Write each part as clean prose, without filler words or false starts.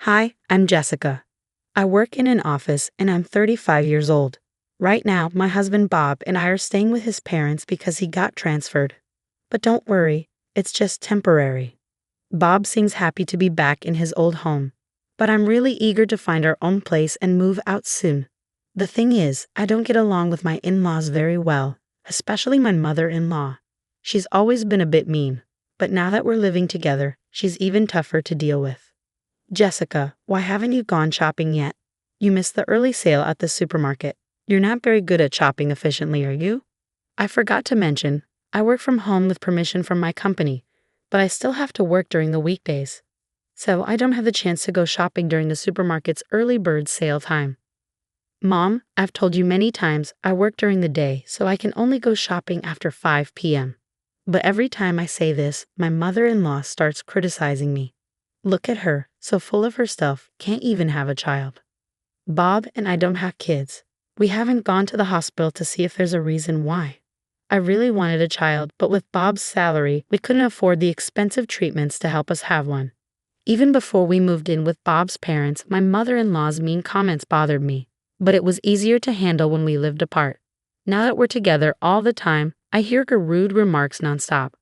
Hi, I'm Jessica. I work in an office and I'm 35 years old. Right now, my husband Bob and I are staying with his parents because he got transferred. But don't worry, it's just temporary. Bob seems happy to be back in his old home. But I'm really eager to find our own place and move out soon. The thing is, I don't get along with my in-laws very well, especially my mother-in-law. She's always been a bit mean, but now that we're living together, she's even tougher to deal with. Jessica, why haven't you gone shopping yet? You missed the early sale at the supermarket. You're not very good at shopping efficiently, are you? I forgot to mention, I work from home with permission from my company, but I still have to work during the weekdays. So I don't have the chance to go shopping during the supermarket's early bird sale time. Mom, I've told you many times I work during the day, so I can only go shopping after 5 p.m. But every time I say this, my mother-in-law starts criticizing me. Look at her, so full of herself, can't even have a child. Bob and I don't have kids. We haven't gone to the hospital to see if there's a reason why. I really wanted a child, but with Bob's salary, we couldn't afford the expensive treatments to help us have one. Even before we moved in with Bob's parents, my mother-in-law's mean comments bothered me, but it was easier to handle when we lived apart. Now that we're together all the time, I hear her rude remarks nonstop.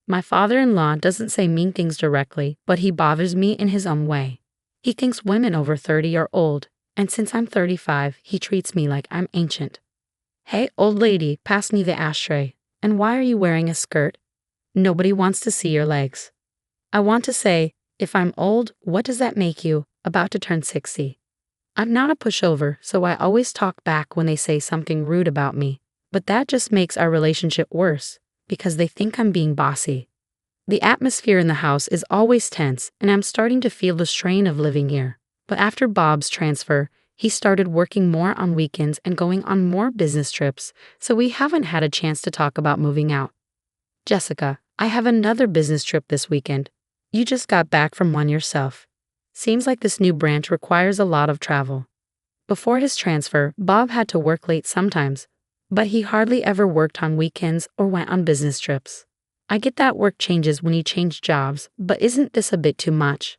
My father-in-law doesn't say mean things directly, but he bothers me in his own way. He thinks women over 30 are old, and since I'm 35, he treats me like I'm ancient. Hey, old lady, pass me the ashtray. And why are you wearing a skirt? Nobody wants to see your legs. I want to say, if I'm old, what does that make you, about to turn 60? I'm not a pushover, so I always talk back when they say something rude about me, but that just makes our relationship worse, because they think I'm being bossy. The atmosphere in the house is always tense, and I'm starting to feel the strain of living here. But after Bob's transfer, he started working more on weekends and going on more business trips, so we haven't had a chance to talk about moving out. Jessica, I have another business trip this weekend. You just got back from one yourself. Seems like this new branch requires a lot of travel. Before his transfer, Bob had to work late sometimes, but he hardly ever worked on weekends or went on business trips. I get that work changes when you change jobs, but isn't this a bit too much?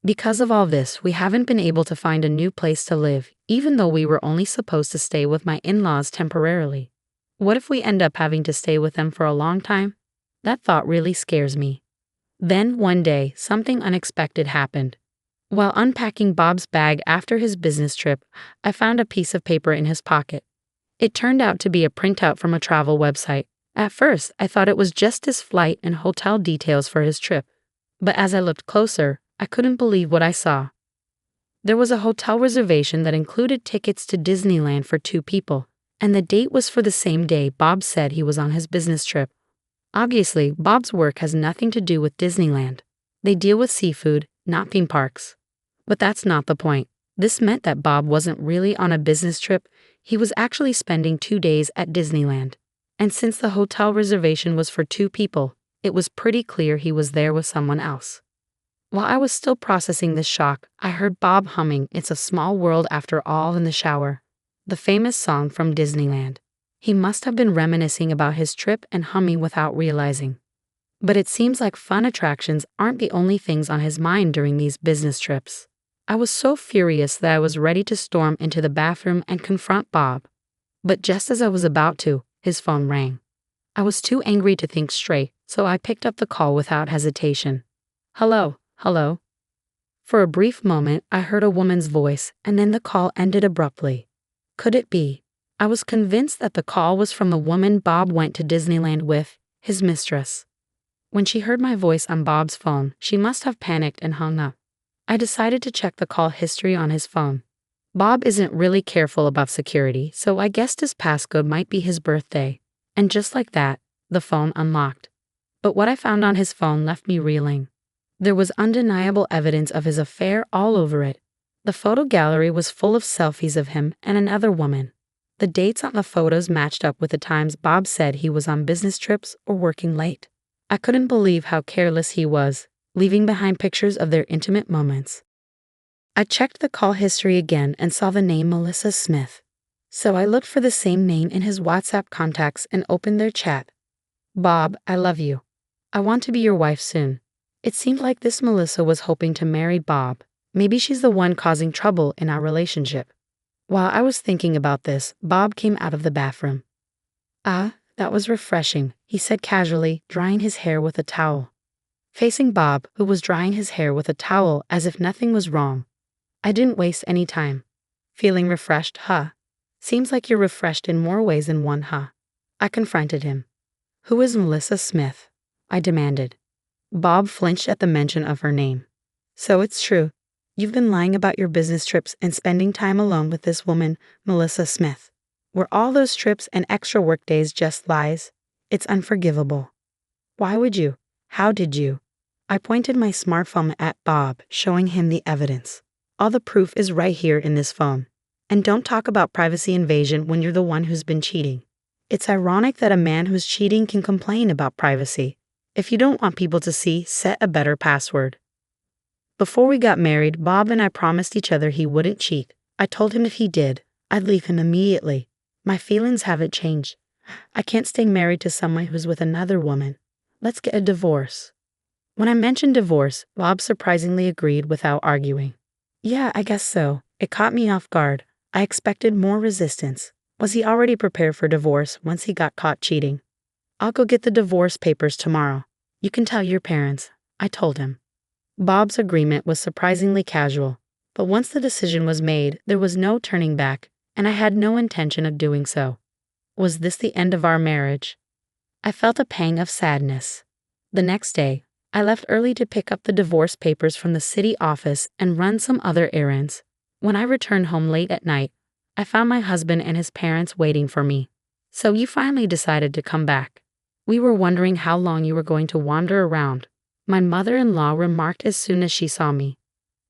Because of all this, we haven't been able to find a new place to live, even though we were only supposed to stay with my in-laws temporarily. What if we end up having to stay with them for a long time? That thought really scares me. Then, one day, something unexpected happened. While unpacking Bob's bag after his business trip, I found a piece of paper in his pocket. It turned out to be a printout from a travel website. At first, I thought it was just his flight and hotel details for his trip. But as I looked closer, I couldn't believe what I saw. There was a hotel reservation that included tickets to Disneyland for 2 people, and the date was for the same day Bob said he was on his business trip. Obviously, Bob's work has nothing to do with Disneyland. They deal with seafood, not theme parks. But that's not the point. This meant that Bob wasn't really on a business trip, he was actually spending 2 days at Disneyland. And since the hotel reservation was for 2 people, it was pretty clear he was there with someone else. While I was still processing this shock, I heard Bob humming "It's a Small World After All" in the shower, the famous song from Disneyland. He must have been reminiscing about his trip and humming without realizing. But it seems like fun attractions aren't the only things on his mind during these business trips. I was so furious that I was ready to storm into the bathroom and confront Bob. But just as I was about to, his phone rang. I was too angry to think straight, so I picked up the call without hesitation. Hello. For a brief moment, I heard a woman's voice, and then the call ended abruptly. Could it be? I was convinced that the call was from the woman Bob went to Disneyland with, his mistress. When she heard my voice on Bob's phone, she must have panicked and hung up. I decided to check the call history on his phone. Bob isn't really careful about security, so I guessed his passcode might be his birthday. And just like that, the phone unlocked. But what I found on his phone left me reeling. There was undeniable evidence of his affair all over it. The photo gallery was full of selfies of him and another woman. The dates on the photos matched up with the times Bob said he was on business trips or working late. I couldn't believe how careless he was, leaving behind pictures of their intimate moments. I checked the call history again and saw the name Melissa Smith. So I looked for the same name in his WhatsApp contacts and opened their chat. Bob, I love you. I want to be your wife soon. It seemed like this Melissa was hoping to marry Bob, Maybe she's the one causing trouble in our relationship. While I was thinking about this, Bob came out of the bathroom. "Ah, that was refreshing," he said casually, drying his hair with a towel. Facing Bob, who was drying his hair with a towel as if nothing was wrong, I didn't waste any time. "Feeling refreshed, huh? Seems like you're refreshed in more ways than one, huh?" I confronted him. "Who is Melissa Smith?" I demanded. Bob flinched at the mention of her name. "So it's true. You've been lying about your business trips and spending time alone with this woman, Melissa Smith. Were all those trips and extra work days just lies? It's unforgivable." "Why would you? How did you?" I pointed my smartphone at Bob, showing him the evidence. "All the proof is right here in this phone. And don't talk about privacy invasion when you're the one who's been cheating. It's ironic that a man who's cheating can complain about privacy. If you don't want people to see, set a better password." Before we got married, Bob and I promised each other he wouldn't cheat. I told him if he did, I'd leave him immediately. My feelings haven't changed. I can't stay married to someone who's with another woman. Let's get a divorce. When I mentioned divorce, Bob surprisingly agreed without arguing. "Yeah, I guess so." It caught me off guard. I expected more resistance. Was he already prepared for divorce once he got caught cheating? "I'll go get the divorce papers tomorrow. You can tell your parents," I told him. Bob's agreement was surprisingly casual, but once the decision was made, there was no turning back, and I had no intention of doing so. Was this the end of our marriage? I felt a pang of sadness. The next day, I left early to pick up the divorce papers from the city office and run some other errands. When I returned home late at night, I found my husband and his parents waiting for me. "So you finally decided to come back. We were wondering how long you were going to wander around," my mother-in-law remarked as soon as she saw me.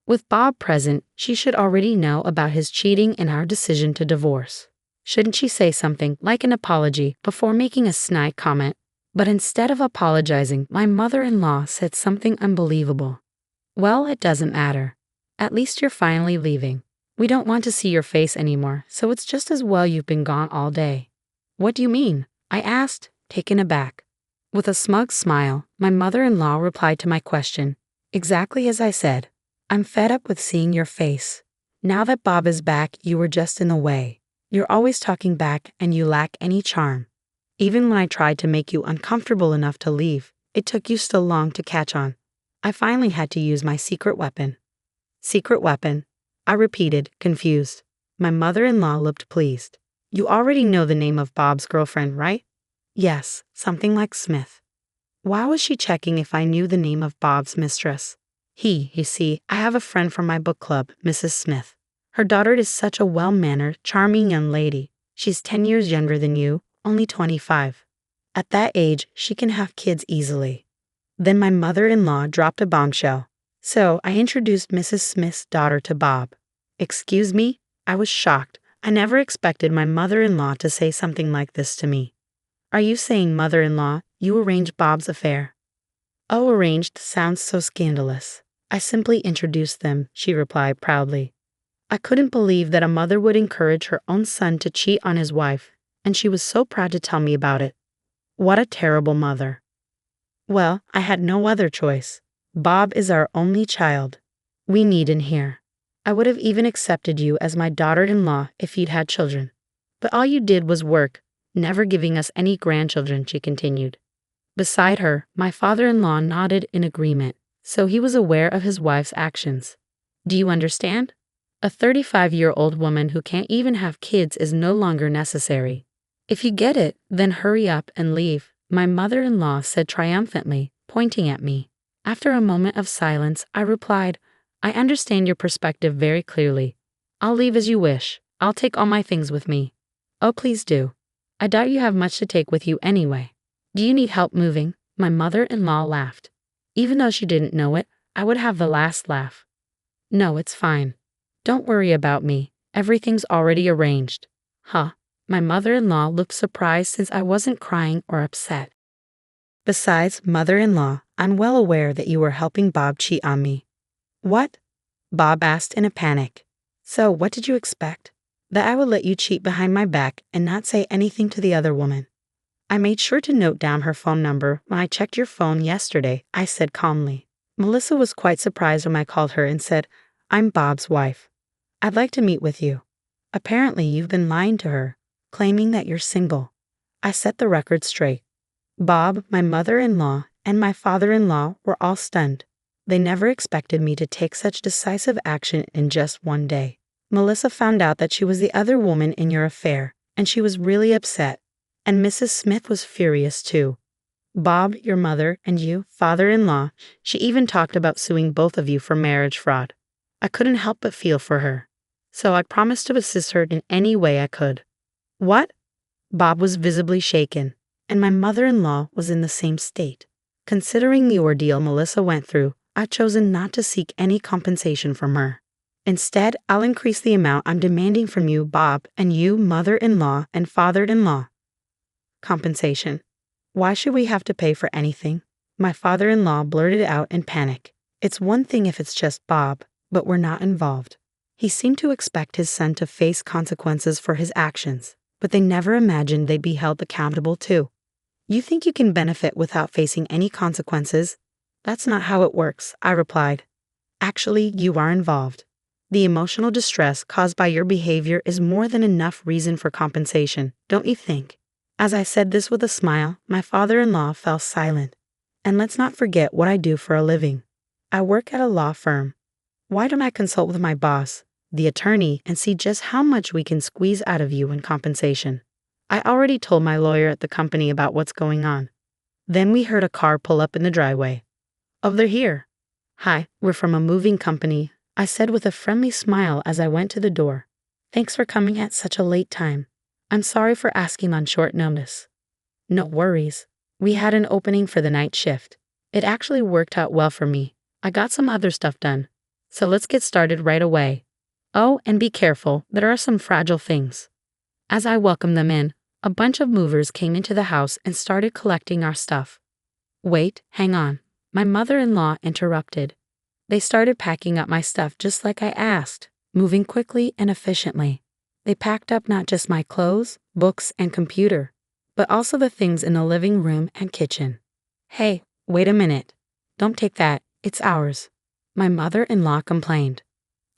With Bob present, she should already know about his cheating and our decision to divorce. Shouldn't she say something like an apology before making a snide comment? But instead of apologizing, my mother-in-law said something unbelievable. "Well, it doesn't matter. At least you're finally leaving. We don't want to see your face anymore, so it's just as well you've been gone all day." "What do you mean?" I asked, taken aback. With a smug smile, my mother-in-law replied to my question, "Exactly as I said. I'm fed up with seeing your face. Now that Bob is back, you were just in the way. You're always talking back and you lack any charm. Even when I tried to make you uncomfortable enough to leave, it took you still long to catch on. I finally had to use my secret weapon." "Secret weapon?" I repeated, confused. My mother-in-law looked pleased. "You already know the name of Bob's girlfriend, right?" "Yes, something like Smith." Why was she checking if I knew the name of Bob's mistress? You see, I have a friend from my book club, Mrs. Smith. Her daughter is such a well-mannered, charming young lady. She's 10 years younger than you, only 25. At that age, she can have kids easily. Then my mother-in-law dropped a bombshell. So I introduced Mrs. Smith's daughter to Bob. Excuse me? I was shocked. I never expected my mother-in-law to say something like this to me. "Are you saying, mother-in-law, you arranged Bob's affair?" "Oh, arranged sounds so scandalous. I simply introduced them," she replied proudly. I couldn't believe that a mother would encourage her own son to cheat on his wife, and she was so proud to tell me about it. What a terrible mother. Well, I had no other choice. Bob is our only child. We need him here. I would have even accepted you as my daughter-in-law if you'd had children. But all you did was work, never giving us any grandchildren," she continued. Beside her, my father-in-law nodded in agreement, so he was aware of his wife's actions. "Do you understand? A 35-year-old woman who can't even have kids is no longer necessary. If you get it, then hurry up and leave," my mother-in-law said triumphantly, pointing at me. After a moment of silence, I replied, "I understand your perspective very clearly. I'll leave as you wish. I'll take all my things with me." "Oh, please do. I doubt you have much to take with you anyway. Do you need help moving?" My mother-in-law laughed. Even though she didn't know it, I would have the last laugh. "No, it's fine. Don't worry about me. Everything's already arranged." Huh. My mother-in-law looked surprised since I wasn't crying or upset. "Besides, mother-in-law, I'm well aware that you were helping Bob cheat on me." "What?" Bob asked in a panic. "So, what did you expect? That I would let you cheat behind my back and not say anything to the other woman?" "I made sure to note down her phone number when I checked your phone yesterday," I said calmly. Melissa was quite surprised when I called her and said, I'm Bob's wife. I'd like to meet with you. Apparently, you've been lying to her, claiming that you're single. I set the record straight. Bob, my mother-in-law, and my father-in-law were all stunned. They never expected me to take such decisive action in just one day. Melissa found out that she was the other woman in your affair, and she was really upset. And Mrs. Smith was furious too. Bob, your mother, and you, father-in-law, she even talked about suing both of you for marriage fraud. I couldn't help but feel for her. So I promised to assist her in any way I could. What? Bob was visibly shaken, and my mother-in-law was in the same state. Considering the ordeal Melissa went through, I've chosen not to seek any compensation from her. Instead, I'll increase the amount I'm demanding from you, Bob, and you, mother-in-law and father-in-law. Compensation. Why should we have to pay for anything? My father-in-law blurted out in panic. It's one thing if it's just Bob, but we're not involved. He seemed to expect his son to face consequences for his actions, but they never imagined they'd be held accountable too. You think you can benefit without facing any consequences? That's not how it works, I replied. Actually, you are involved. The emotional distress caused by your behavior is more than enough reason for compensation, don't you think? As I said this with a smile, my father-in-law fell silent. And let's not forget what I do for a living. I work at a law firm. Why don't I consult with my boss, the attorney, and see just how much we can squeeze out of you in compensation? I already told my lawyer at the company about what's going on. Then we heard a car pull up in the driveway. Oh, they're here. Hi, we're from a moving company, I said with a friendly smile as I went to the door. Thanks for coming at such a late time. I'm sorry for asking on short notice. No worries. We had an opening for the night shift. It actually worked out well for me. I got some other stuff done. So let's get started right away. Oh, and be careful, there are some fragile things. As I welcomed them in, a bunch of movers came into the house and started collecting our stuff. Wait, hang on. My mother-in-law interrupted. They started packing up my stuff just like I asked, moving quickly and efficiently. They packed up not just my clothes, books, and computer, but also the things in the living room and kitchen. Hey, wait a minute. Don't take that, it's ours. My mother-in-law complained.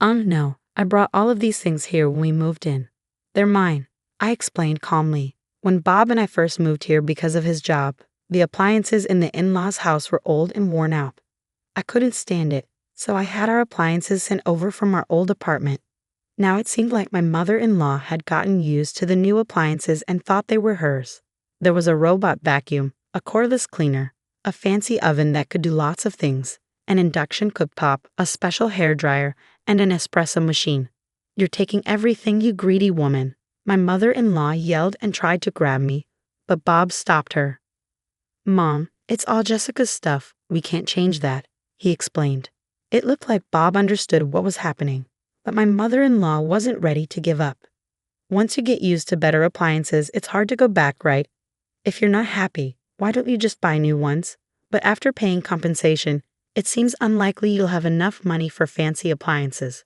No, I brought all of these things here when we moved in. They're mine, I explained calmly. When Bob and I first moved here because of his job, the appliances in the in-laws' house were old and worn out. I couldn't stand it, so I had our appliances sent over from our old apartment. Now it seemed like my mother-in-law had gotten used to the new appliances and thought they were hers. There was a robot vacuum, a cordless cleaner, a fancy oven that could do lots of things, an induction cooktop, a special hairdryer, and an espresso machine. You're taking everything, you greedy woman. My mother-in-law yelled and tried to grab me, but Bob stopped her. Mom, it's all Jessica's stuff. We can't change that, he explained. It looked like Bob understood what was happening, but my mother-in-law wasn't ready to give up. Once you get used to better appliances, it's hard to go back, right? If you're not happy, why don't you just buy new ones? But after paying compensation, it seems unlikely you'll have enough money for fancy appliances.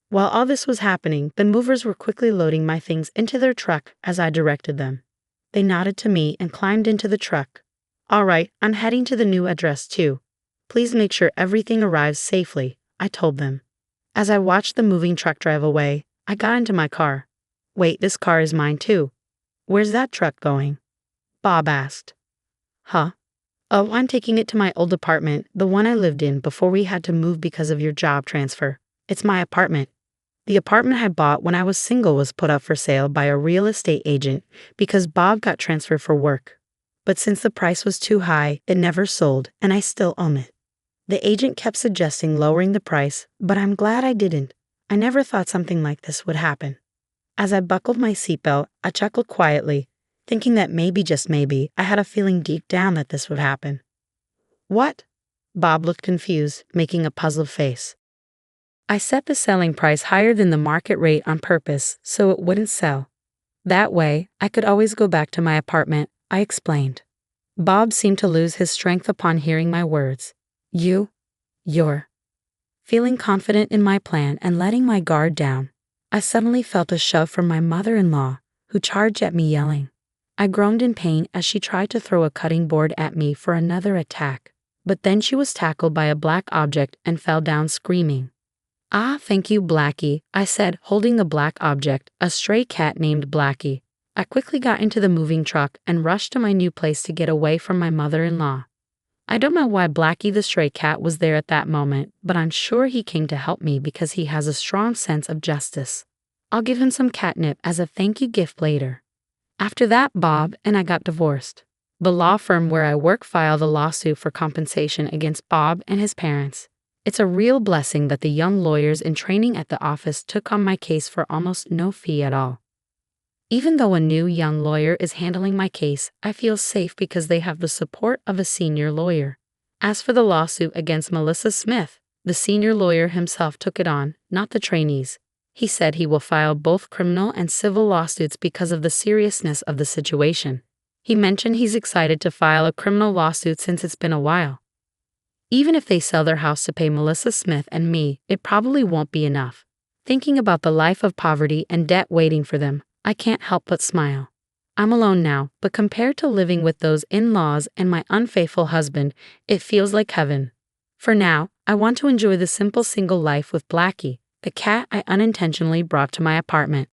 While all this was happening, the movers were quickly loading my things into their truck as I directed them. They nodded to me and climbed into the truck. All right, I'm heading to the new address too. Please make sure everything arrives safely, I told them. As I watched the moving truck drive away, I got into my car. Wait, this car is mine too. Where's that truck going? Bob asked. Huh? Oh, I'm taking it to my old apartment, the one I lived in before we had to move because of your job transfer. It's my apartment. The apartment I bought when I was single was put up for sale by a real estate agent because Bob got transferred for work. But since the price was too high, it never sold, and I still own it. The agent kept suggesting lowering the price, but I'm glad I didn't. I never thought something like this would happen. As I buckled my seatbelt, I chuckled quietly, thinking that maybe, just maybe, I had a feeling deep down that this would happen. What? Bob looked confused, making a puzzled face. I set the selling price higher than the market rate on purpose so it wouldn't sell. That way, I could always go back to my apartment, I explained. Bob seemed to lose his strength upon hearing my words. You're. Feeling confident in my plan and letting my guard down, I suddenly felt a shove from my mother-in-law, who charged at me yelling. I groaned in pain as she tried to throw a cutting board at me for another attack, but then she was tackled by a black object and fell down screaming. Ah, thank you, Blackie, I said, holding the black object, a stray cat named Blackie. I quickly got into the moving truck and rushed to my new place to get away from my mother-in-law. I don't know why Blackie the stray cat was there at that moment, but I'm sure he came to help me because he has a strong sense of justice. I'll give him some catnip as a thank you gift later. After that, Bob and I got divorced. The law firm where I work filed a lawsuit for compensation against Bob and his parents. It's a real blessing that the young lawyers in training at the office took on my case for almost no fee at all. Even though a new young lawyer is handling my case, I feel safe because they have the support of a senior lawyer. As for the lawsuit against Melissa Smith, the senior lawyer himself took it on, not the trainees. He said he will file both criminal and civil lawsuits because of the seriousness of the situation. He mentioned he's excited to file a criminal lawsuit since it's been a while. Even if they sell their house to pay Melissa Smith and me, it probably won't be enough. Thinking about the life of poverty and debt waiting for them, I can't help but smile. I'm alone now, but compared to living with those in-laws and my unfaithful husband, it feels like heaven. For now, I want to enjoy the simple single life with Blackie, the cat I unintentionally brought to my apartment.